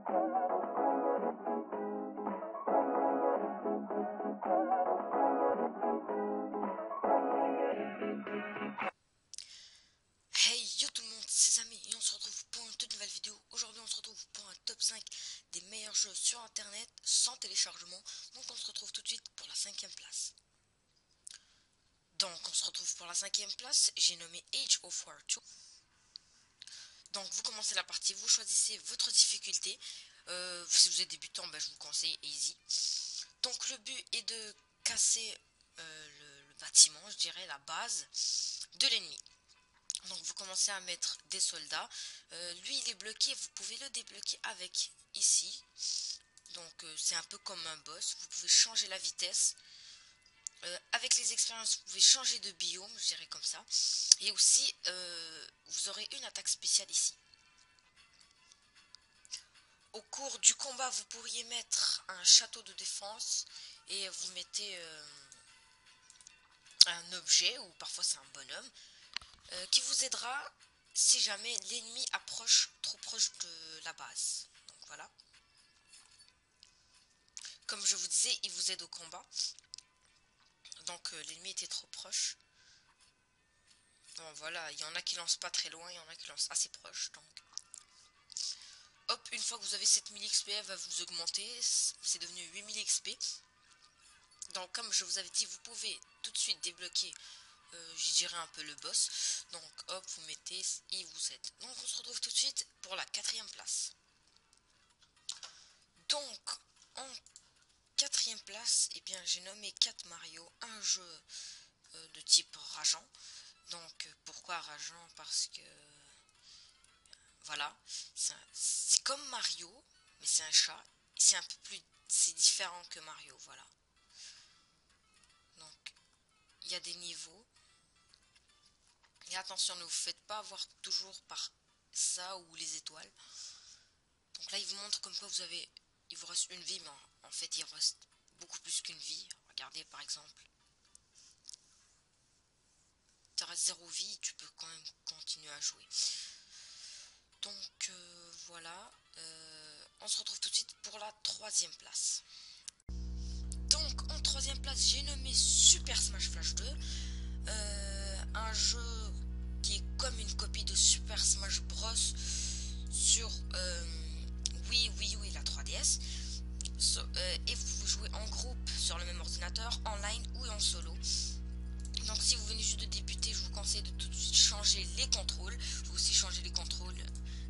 Hey yo tout le monde, c'est Samy et on se retrouve pour une toute nouvelle vidéo. Aujourd'hui on se retrouve pour un top 5 des meilleurs jeux sur internet sans téléchargement. Donc on se retrouve tout de suite pour la cinquième place. Donc on se retrouve pour la cinquième place, j'ai nommé Age of War 2. Donc vous commencez la partie, vous choisissez votre difficulté. Si vous êtes débutant, je vous conseille Easy. Donc le but est de casser le bâtiment, je dirais la base de l'ennemi. Donc vous commencez à mettre des soldats. Lui il est bloqué, vous pouvez le débloquer avec ici. Donc c'est un peu comme un boss. Vous pouvez changer la vitesse. Avec les expériences, vous pouvez changer de biome, je dirais comme ça. Et aussi, vous aurez une attaque spéciale ici. Au cours du combat, vous pourriez mettre un château de défense et vous mettez un objet, ou parfois c'est un bonhomme, qui vous aidera si jamais l'ennemi approche trop proche de la base. Donc voilà. Comme je vous disais, il vous aide au combat. Donc l'ennemi était trop proche. Bon voilà, il y en a qui lancent pas très loin, il y en a qui lancent assez proche. Donc hop, une fois que vous avez 7000 XP, elle va vous augmenter. C'est devenu 8000 XP. Donc comme je vous avais dit, vous pouvez tout de suite débloquer, je dirais un peu le boss. Donc hop, vous mettez, il vous aide. Donc on se retrouve tout de suite pour la quatrième place. Donc en quatrième place, eh bien j'ai nommé 4 Mario, un jeu de type rageant. Donc pourquoi rageant? Parce que voilà, c'est comme Mario, mais c'est un chat. C'est un peu plus, c'est différent que Mario, voilà. Donc il y a des niveaux. Et attention, ne vous faites pas avoir toujours par ça ou les étoiles. Donc là, il vous montre comme quoi il vous reste une vie, mais en fait, il reste beaucoup plus qu'une vie. Regardez par exemple. Tu restes 0 vie, tu peux quand même continuer à jouer. Donc voilà, on se retrouve tout de suite pour la troisième place. Donc en troisième place, j'ai nommé Super Smash Flash 2, un jeu qui est comme une copie de Super Smash Bros sur Wii U et la 3DS. Et vous jouez en groupe sur le même ordinateur, en ligne ou en solo. Donc si vous venez juste de débuter, je vous conseille de tout de suite changer les contrôles. Vous aussi changer les contrôles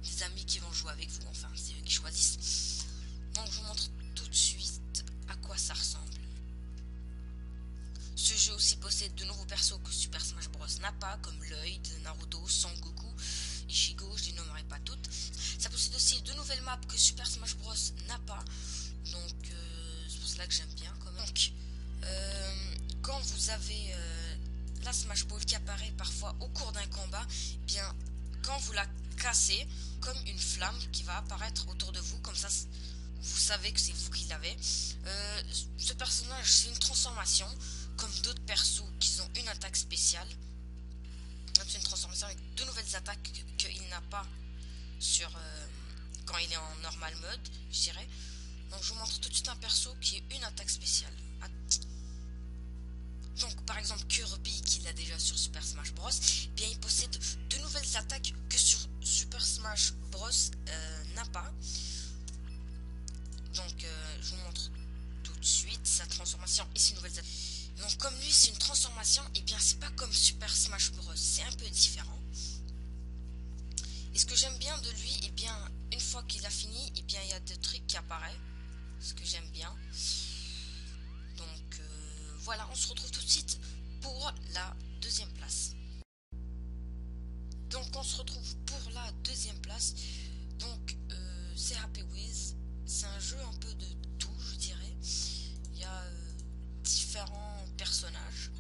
des amis qui vont jouer avec vous, enfin c'est eux qui choisissent. Donc je vous montre tout de suite à quoi ça ressemble. Ce jeu aussi possède de nouveaux persos que Super Smash Bros n'a pas, comme Lloyd, Naruto, Son Goku, Ichigo, je les nommerai pas toutes. Ça possède aussi de nouvelles maps que Super Smash Bros n'a pas, donc c'est pour cela que j'aime bien quand même. Donc, quand vous avez la Smash Ball qui apparaît parfois au cours d'un combat, eh bien quand vous la cassez, comme une flamme qui va apparaître autour de vous, comme ça vous savez que c'est vous qui l'avez. Ce personnage, c'est une transformation, comme d'autres persos qui ont une attaque spéciale. C'est une transformation avec de nouvelles attaques qu'il n'a pas sur quand il est en normal mode, je dirais. Donc je vous montre tout de suite un perso qui est une attaque spéciale. Donc par exemple Kirby qui l'a déjà sur Super Smash Bros, bien il possède de nouvelles attaques que sur Super Smash Bros n'a pas. Donc je vous montre tout de suite sa transformation et ses nouvelles attaques. Donc comme lui c'est une transformation, et bien c'est pas comme Super Smash Bros, c'est un peu différent. Et ce que j'aime bien de lui, et bien une fois qu'il a fini, et bien il y a des trucs qui apparaissent, ce que j'aime bien. Donc voilà, on se retrouve tout de suite pour la deuxième place. Donc on se retrouve pour la deuxième place. Donc c'est Happy Wheels. C'est un jeu un peu de tout, je dirais. Il y a différents personnages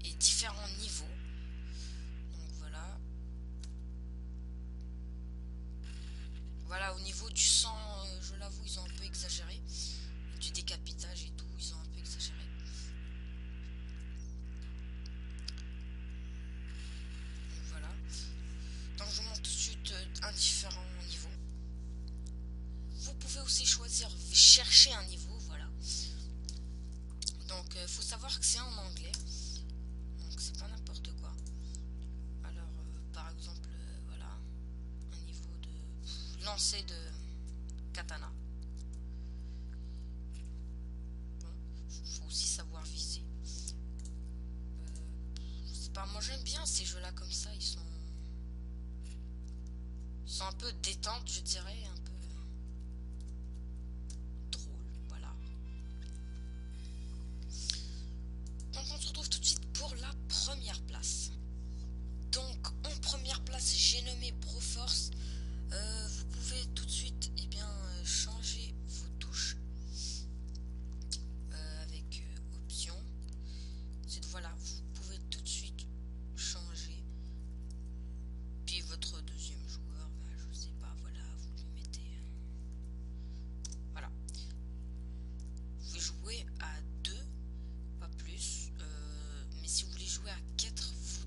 et différents niveaux. Donc voilà. Voilà, au niveau du sang, je l'avoue, ils ont un peu exagéré. Du décapitage et tout, ils ont un peu exagéré. Donc voilà. Donc je vous montre tout de suite un différent niveau. chercher un niveau, voilà. Donc faut savoir que c'est en anglais, donc c'est pas n'importe quoi. Alors par exemple voilà, un niveau de lancer de katana. Bon, faut aussi savoir viser. Je sais pas, moi j'aime bien ces jeux là comme ça, ils sont un peu détente, je dirais, un peu drôle, voilà. Donc on se retrouve tout de suite pour la première place. Donc en première place, j'ai nommé Broforce. Vous pouvez tout de suite changer vos touches avec options. Voilà, vous pouvez tout de suite changer. Puis votre deuxième joueur, je sais pas, voilà, vous lui mettez. Voilà. Vous pouvez jouer à 2, pas plus. Mais si vous voulez jouer à 4, vous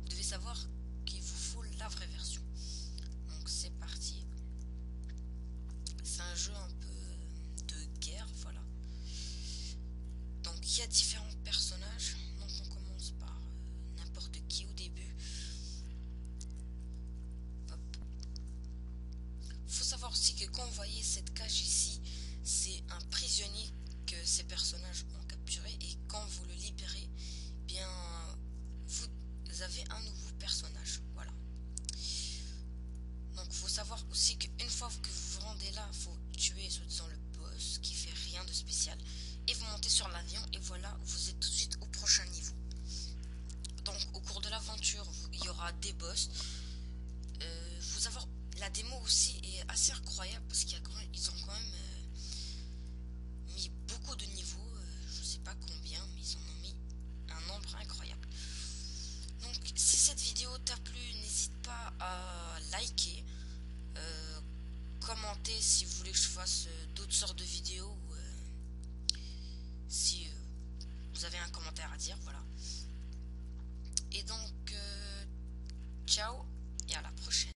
devez savoir qu'il vous faut la vraie version. Donc c'est parti. C'est un jeu un peu de guerre, voilà. Donc il y a différents personnages. Donc on commence par n'importe qui au début. Hop. Faut savoir aussi que quand vous voyez cette cage ici, c'est un prisonnier que ces personnages ont capturé, et quand vous le libérez, bien vous avez un nouveau personnage, voilà. Donc faut savoir aussi qu'une fois que vous vous rendez là, faut tuer soi-disant le boss qui fait rien de spécial, et vous montez sur l'avion, et voilà, vous êtes tout de suite au prochain niveau. Donc au cours de l'aventure, il y aura des boss. Faut savoir, la démo aussi est assez incroyable parce qu'ils ont quand même mis beaucoup de niveaux, je sais pas combien, mais ils en ont mis un nombre incroyable. Donc si cette vidéo t'a plu, n'hésite pas à liker, commenter si vous voulez que je fasse d'autres sortes de vidéos, si vous avez un commentaire à dire, voilà. Et donc ciao et à la prochaine.